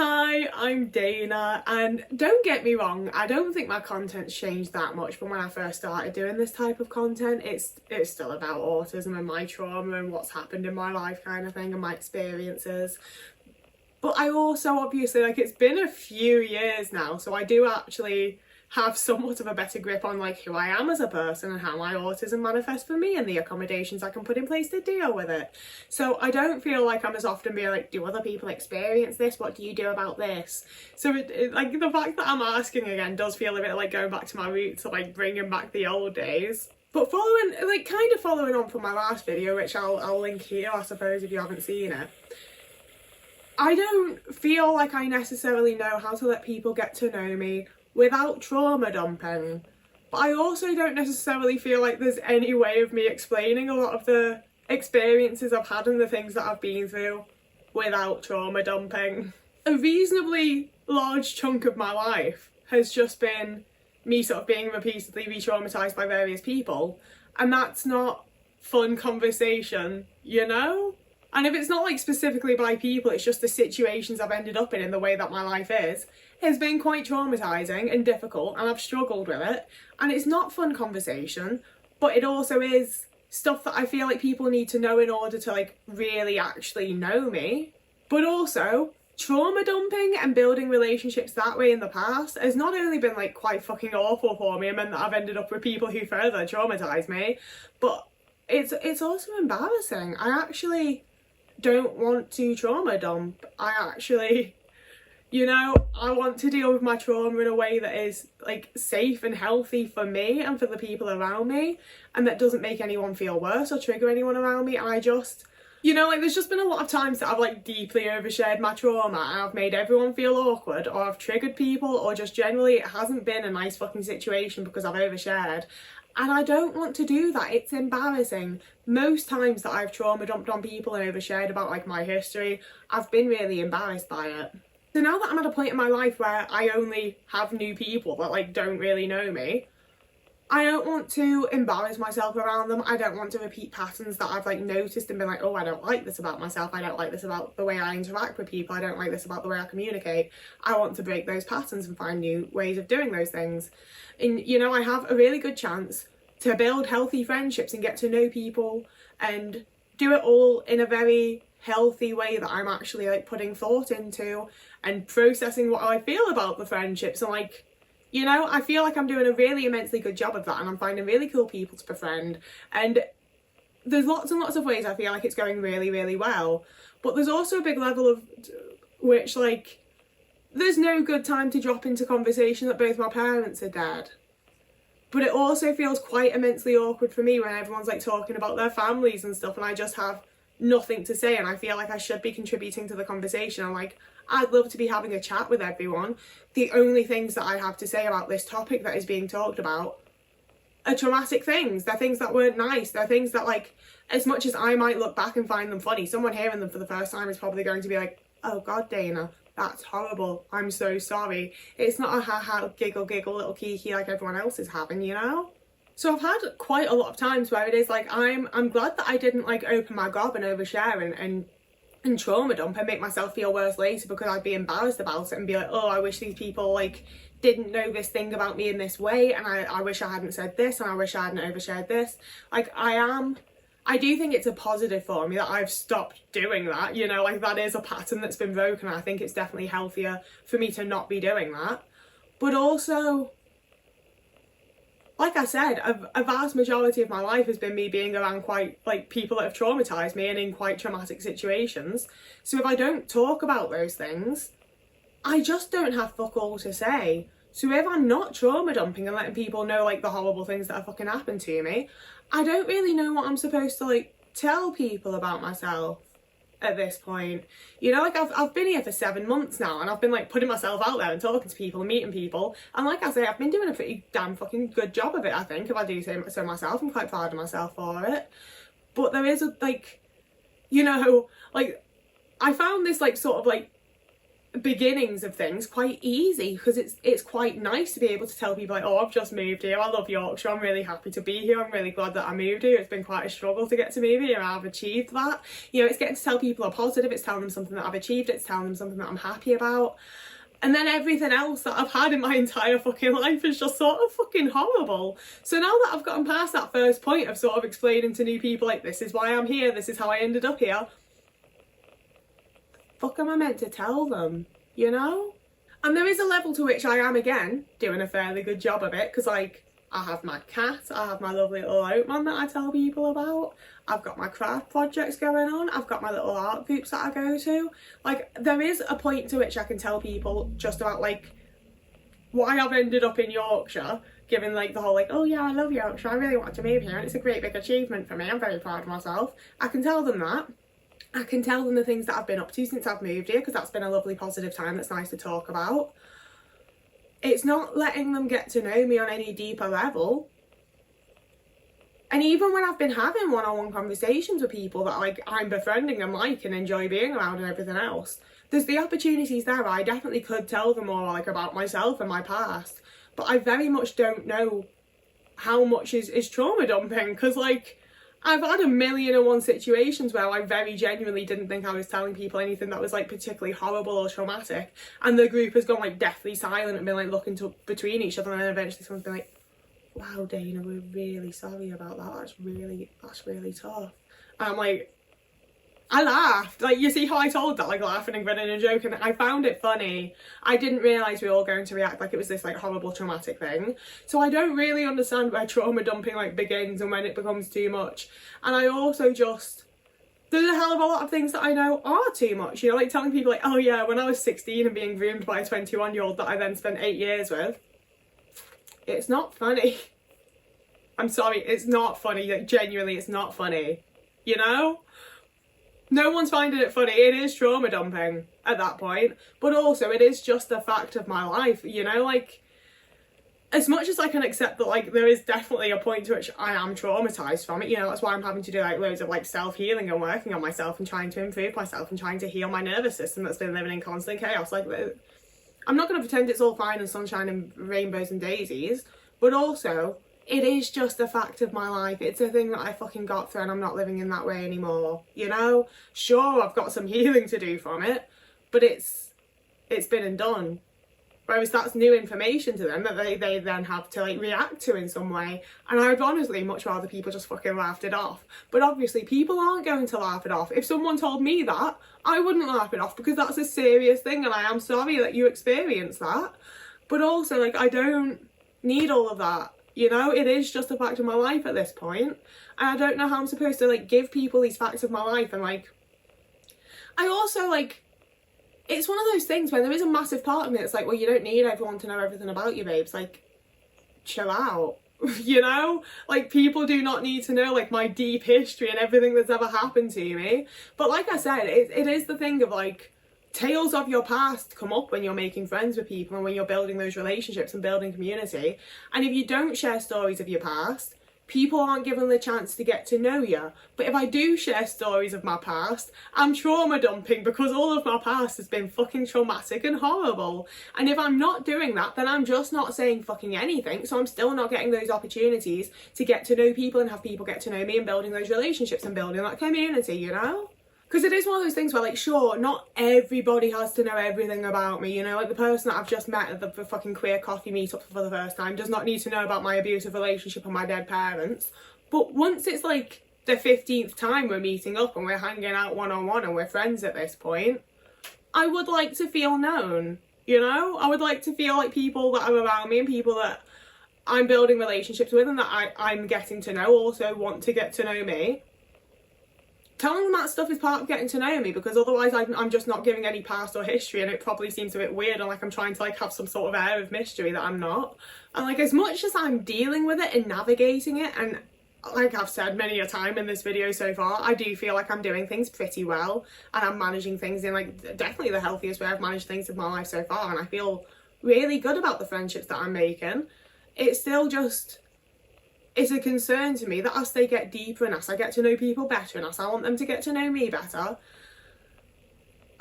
Hi, I'm Dana, and don't get me wrong, I don't think my content's changed that much from when I first started doing this type of content. It's still about autism and my trauma and what's happened in my life kind of thing and my experiences. But I also obviously, it's been a few years now, so I do actually have somewhat of a better grip on who I am as a person and how my autism manifests for me and the accommodations I can put in place to deal with it. So I don't feel like I'm as often being do other people experience this? What do you do about this? So the fact that I'm asking again does feel a bit like going back to my roots, or bringing back the old days. But following on from my last video, which I'll link here, I suppose, if you haven't seen it, I don't feel like I necessarily know how to let people get to know me without trauma dumping. But I also don't necessarily feel like there's any way of me explaining a lot of the experiences I've had and the things that I've been through without trauma dumping. A reasonably large chunk of my life has just been me sort of being repeatedly re-traumatised by various people, and that's not fun conversation, you know? And if it's not specifically by people, it's just the situations I've ended up in the way that my life is, has been quite traumatising and difficult, and I've struggled with it. And it's not fun conversation, but it also is stuff that I feel like people need to know in order to really actually know me. But also, trauma dumping and building relationships that way in the past has not only been quite fucking awful for me and meant that I've ended up with people who further traumatise me, but it's also embarrassing. I actually don't want to trauma dump. I actually, I want to deal with my trauma in a way that is safe and healthy for me and for the people around me, and that doesn't make anyone feel worse or trigger anyone around me. And I just, there's just been a lot of times that I've deeply overshared my trauma and I've made everyone feel awkward, or I've triggered people, or just generally it hasn't been a nice fucking situation because I've overshared. And I don't want to do that. It's embarrassing. Most times that I've trauma dumped on people and overshared about my history, I've been really embarrassed by it. So now that I'm at a point in my life where I only have new people that don't really know me, I don't want to embarrass myself around them. I don't want to repeat patterns that I've noticed and been oh, I don't like this about myself. I don't like this about the way I interact with people. I don't like this about the way I communicate. I want to break those patterns and find new ways of doing those things. And I have a really good chance to build healthy friendships and get to know people and do it all in a very healthy way that I'm actually putting thought into and processing what I feel about the friendships. And I feel like I'm doing a really immensely good job of that, and I'm finding really cool people to befriend. And there's lots and lots of ways I feel like it's going really, really well. But there's also a big level of which there's no good time to drop into conversation that both my parents are dead. But it also feels quite immensely awkward for me when everyone's talking about their families and stuff, and I just have nothing to say, and I feel like I should be contributing to the conversation. I'm I'd love to be having a chat with everyone. The only things that I have to say about this topic that is being talked about are traumatic things. They're things that weren't nice. They're things that as much as I might look back and find them funny, someone hearing them for the first time is probably going to be oh God, Dana, that's horrible. I'm so sorry. It's not a ha-ha, giggle, little kiki like everyone else is having, So I've had quite a lot of times where it is I'm glad that I didn't open my gob and overshare and trauma dump and make myself feel worse later, because I'd be embarrassed about it and be oh, I wish these people didn't know this thing about me in this way, and I wish I hadn't said this, and I wish I hadn't overshared this. I do think it's a positive for me that I've stopped doing that, that is a pattern that's been broken. I think it's definitely healthier for me to not be doing that. But also, like I said, a vast majority of my life has been me being around quite people that have traumatised me and in quite traumatic situations. So if I don't talk about those things, I just don't have fuck all to say. So if I'm not trauma dumping and letting people know the horrible things that have fucking happened to me, I don't really know what I'm supposed to tell people about myself at this point. I've been here for 7 months now, and I've been putting myself out there and talking to people and meeting people, and like I say, I've been doing a pretty damn fucking good job of it, I think, if I do say so myself. I'm quite proud of myself for it. But there is I found this sort of beginnings of things quite easy, because it's quite nice to be able to tell people like, oh, I've just moved here, I love Yorkshire, I'm really happy to be here, I'm really glad that I moved here, it's been quite a struggle to get to move here and I've achieved that. You know, it's getting to tell people a positive, it's telling them something that I've achieved, it's telling them something that I'm happy about. And then everything else that I've had in my entire fucking life is just sort of fucking horrible. So now that I've gotten past that first point of sort of explaining to new people like, this is why I'm here, this is how I ended up here, fuck am I meant to tell them, you know? And there is a level to which I am, again, doing a fairly good job of it, because like, I have my cat, I have my lovely little oatman that I tell people about, I've got my craft projects going on, I've got my little art groups that I go to. Like, there is a point to which I can tell people just about like why I've ended up in Yorkshire, given like the whole like, oh yeah, I love Yorkshire, I really want to move here and it's a great big achievement for me, I'm very proud of myself. I can tell them that. I can tell them the things that I've been up to since I've moved here, because that's been a lovely positive time that's nice to talk about. It's not letting them get to know me on any deeper level. And even when I've been having one-on-one conversations with people that like I'm befriending and like and enjoy being around and everything else, there's the opportunities there where I definitely could tell them more like about myself and my past, but I very much don't know how much is trauma dumping, because like I've had 1,000,001 situations where I very genuinely didn't think I was telling people anything that was like particularly horrible or traumatic, and the group has gone like deathly silent and been like looking to between each other, and then eventually someone's been like, wow Dana, we're really sorry about that, that's really tough. And I'm like, I laughed, like, you see how I told that, like laughing and grinning and joking. I found it funny. I didn't realise we were all going to react like it was this like horrible traumatic thing. So I don't really understand where trauma dumping like begins and when it becomes too much. And I also just, there's a hell of a lot of things that I know are too much, you know, like telling people like, oh yeah, when I was 16 and being groomed by a 21-year-old that I then spent 8 years with. It's not funny. I'm sorry, it's not funny, like genuinely it's not funny, you know? No one's finding it funny. It is trauma dumping at that point, but also it is just a fact of my life, you know, like as much as I can accept that like there is definitely a point to which I am traumatized from it, you know, that's why I'm having to do like loads of like self-healing and working on myself and trying to improve myself and trying to heal my nervous system that's been living in constant chaos. Like, I'm not going to pretend it's all fine and sunshine and rainbows and daisies, but also it is just a fact of my life. It's a thing that I fucking got through and I'm not living in that way anymore, you know? Sure, I've got some healing to do from it, but it's been and done. Whereas that's new information to them that they then have to like react to in some way. And I would honestly much rather people just fucking laughed it off. But obviously people aren't going to laugh it off. If someone told me that, I wouldn't laugh it off, because that's a serious thing and I am sorry that you experienced that. But also like I don't need all of that. You know, it is just a fact of my life at this point. And I don't know how I'm supposed to like give people these facts of my life. And like, I also like, it's one of those things where there is a massive part of me that's like, well, you don't need everyone to know everything about you, babes. Like, chill out, you know? Like, people do not need to know like my deep history and everything that's ever happened to me. But like I said, it is the thing of like, tales of your past come up when you're making friends with people and when you're building those relationships and building community. And if you don't share stories of your past, people aren't given the chance to get to know you. But if I do share stories of my past, I'm trauma dumping because all of my past has been fucking traumatic and horrible. And if I'm not doing that, then I'm just not saying fucking anything. So I'm still not getting those opportunities to get to know people and have people get to know me and building those relationships and building that community, you know? Because it is one of those things where, like, sure, not everybody has to know everything about me, you know? Like, the person that I've just met at the fucking queer coffee meetup for the first time does not need to know about my abusive relationship and my dead parents. But once it's, like, the 15th time we're meeting up and we're hanging out one-on-one and we're friends at this point, I would like to feel known, you know? I would like to feel like people that are around me and people that I'm building relationships with and that I'm getting to know also want to get to know me. Telling them that stuff is part of getting to know me, because otherwise I'm just not giving any past or history, and it probably seems a bit weird and like I'm trying to like have some sort of air of mystery that I'm not. And like, as much as I'm dealing with it and navigating it, and like I've said many a time in this video so far, I do feel like I'm doing things pretty well and I'm managing things in like definitely the healthiest way I've managed things in my life so far, and I feel really good about the friendships that I'm making. It's still just, it's a concern to me that as they get deeper and as I get to know people better and as I want them to get to know me better,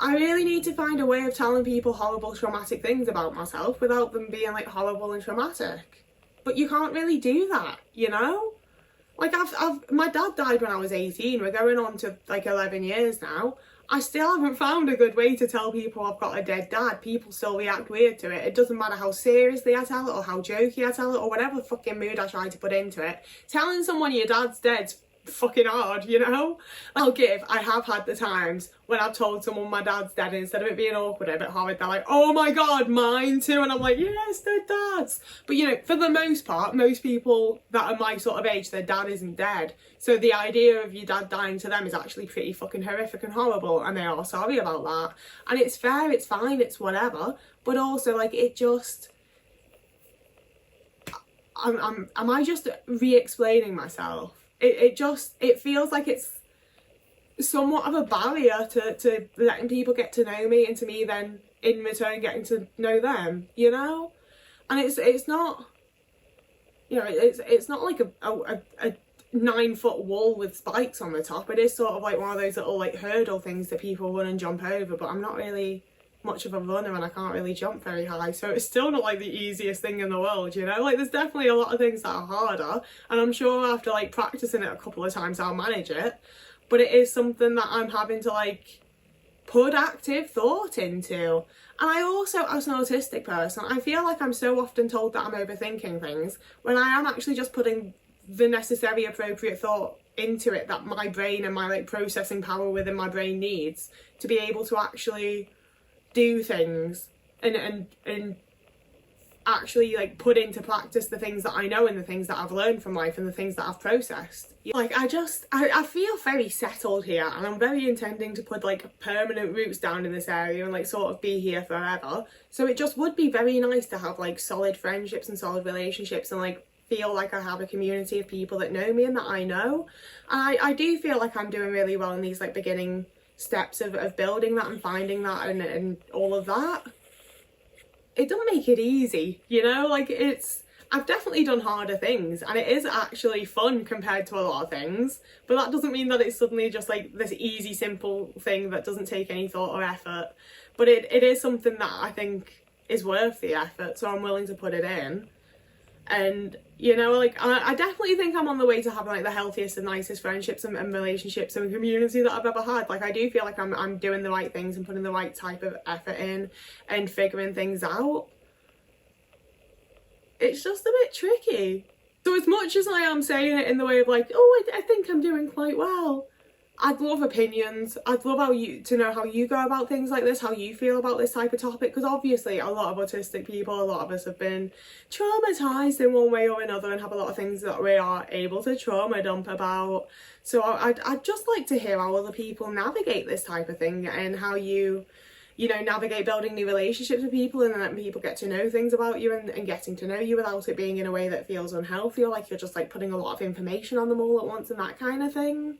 I really need to find a way of telling people horrible traumatic things about myself without them being like horrible and traumatic. But you can't really do that, you know? Like my dad died when I was 18. We're going on to like 11 years now. I still haven't found a good way to tell people I've got a dead dad. People still react weird to it. It doesn't matter how seriously I tell it or how jokey I tell it or whatever fucking mood I try to put into it. Telling someone your dad's dead's fucking hard, you know? I have had the times when I've told someone my dad's dead, and instead of it being awkward, a bit horrid, they're like, oh my god, mine too, and I'm like, yes, they're dads. But you know, for the most part, most people that are my sort of age, their dad isn't dead, so the idea of your dad dying to them is actually pretty fucking horrific and horrible, and they are sorry about that, and it's fair, it's fine, it's whatever. But also, like, it just, am I just re-explaining myself? It feels like it's somewhat of a barrier to letting people get to know me, and to me then in return getting to know them, you know? And it's not, you know, it's not like a 9-foot wall with spikes on the top. It is sort of like one of those little like hurdle things that people run and jump over, but I'm not really much of a runner and I can't really jump very high, so it's still not like the easiest thing in the world, you know? Like, there's definitely a lot of things that are harder, and I'm sure after like practicing it a couple of times I'll manage it, but it is something that I'm having to like put active thought into. And I also, as an autistic person, I feel like I'm so often told that I'm overthinking things when I am actually just putting the necessary appropriate thought into it that my brain and my like processing power within my brain needs to be able to actually do things and actually like put into practice the things that I know and the things that I've learned from life and the things that I've processed. Like, I feel very settled here, and I'm very intending to put like permanent roots down in this area and like sort of be here forever. So it just would be very nice to have like solid friendships and solid relationships and like feel like I have a community of people that know me and that I know. And I do feel like I'm doing really well in these like beginning steps of building that and finding that and all of that. It doesn't make it easy, you know? Like, I've definitely done harder things, and it is actually fun compared to a lot of things, but that doesn't mean that it's suddenly just like this easy, simple thing that doesn't take any thought or effort. But it is something that I think is worth the effort, so I'm willing to put it in. And, you know, like, I definitely think I'm on the way to having like the healthiest and nicest friendships and relationships and community that I've ever had. Like, I do feel like I'm doing the right things and putting the right type of effort in and figuring things out. It's just a bit tricky. So as much as I am saying it in the way of like, oh, I think I'm doing quite well, I'd love opinions. I'd love to know how you go about things like this, how you feel about this type of topic, because obviously a lot of autistic people, a lot of us have been traumatised in one way or another and have a lot of things that we are able to trauma dump about. So I'd just like to hear how other people navigate this type of thing, and how you know, navigate building new relationships with people and letting people get to know things about you and getting to know you without it being in a way that feels unhealthy or like you're just like putting a lot of information on them all at once and that kind of thing.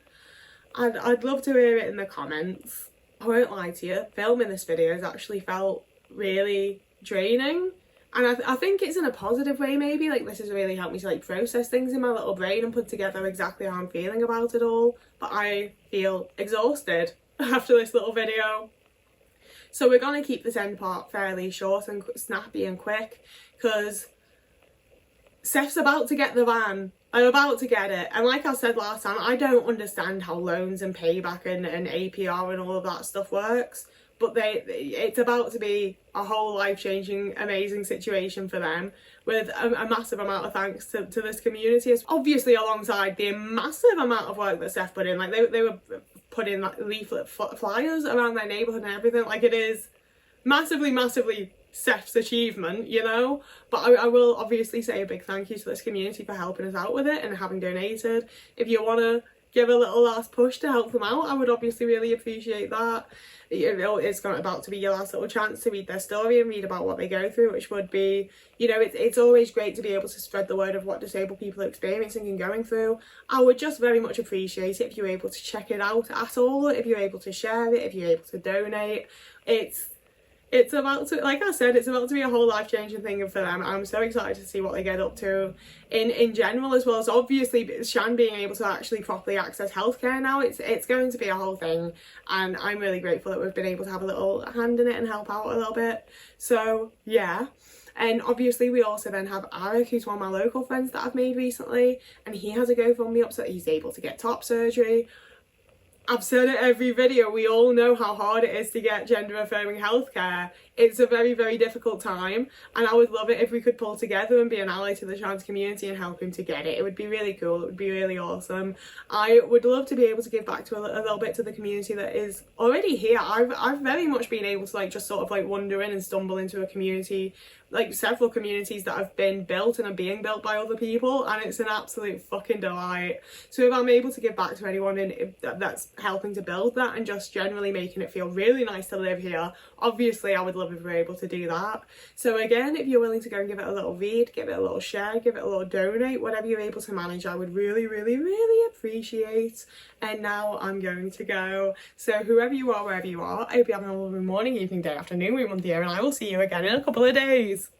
I'd love to hear it in the comments. I won't lie to you, filming this video has actually felt really draining, and I think it's in a positive way maybe. Like, this has really helped me to like process things in my little brain and put together exactly how I'm feeling about it all. But I feel exhausted after this little video. So we're gonna keep this end part fairly short and snappy and quick, because Seth's about to get the van. I'm about to get it, and like I said last time, I don't understand how loans and payback and APR and all of that stuff works, but it's about to be a whole life-changing, amazing situation for them, with a massive amount of thanks to this community, obviously alongside the massive amount of work that Seth put in. Like, they were putting like leaflet flyers around their neighbourhood and everything. Like, it is massively Seth's achievement, you know. But I will obviously say a big thank you to this community for helping us out with it and having donated. If you want to give a little last push to help them out, I would obviously really appreciate that. You know, it's about to be your last little chance to read their story and read about what they go through, which would be, you know, it's always great to be able to spread the word of what disabled people are experiencing and going through. I would just very much appreciate it if you're able to check it out at all, if you're able to share it, if you're able to donate. it's about to, like I said, it's about to be a whole life-changing thing for them. I'm so excited to see what they get up to in general, as well as obviously Shan being able to actually properly access healthcare now. It's going to be a whole thing, and I'm really grateful that we've been able to have a little hand in it and help out a little bit. So yeah. And obviously we also then have Arik, who's one of my local friends that I've made recently, and he has a GoFundMe up so that he's able to get top surgery. I've said it every video, we all know how hard it is to get gender affirming healthcare. It's a very, very difficult time, and I would love it if we could pull together and be an ally to the trans community and help him to get it. It would be really cool, it would be really awesome. I would love to be able to give back to a little bit to the community that is already here. I've very much been able to like just sort of like wander in and stumble into a community, like several communities that have been built and are being built by other people, and it's an absolute fucking delight. So if I'm able to give back to anyone that's helping to build that and just generally making it feel really nice to live here, obviously I would love if we're able to do that. So again, if you're willing to go and give it a little read, give it a little share, give it a little donate, whatever you're able to manage, I would really, really, really appreciate. And now I'm going to go. So whoever you are, wherever you are, I hope you're having a lovely morning, evening, day, afternoon, we month, year, and I will see you again in a couple of days.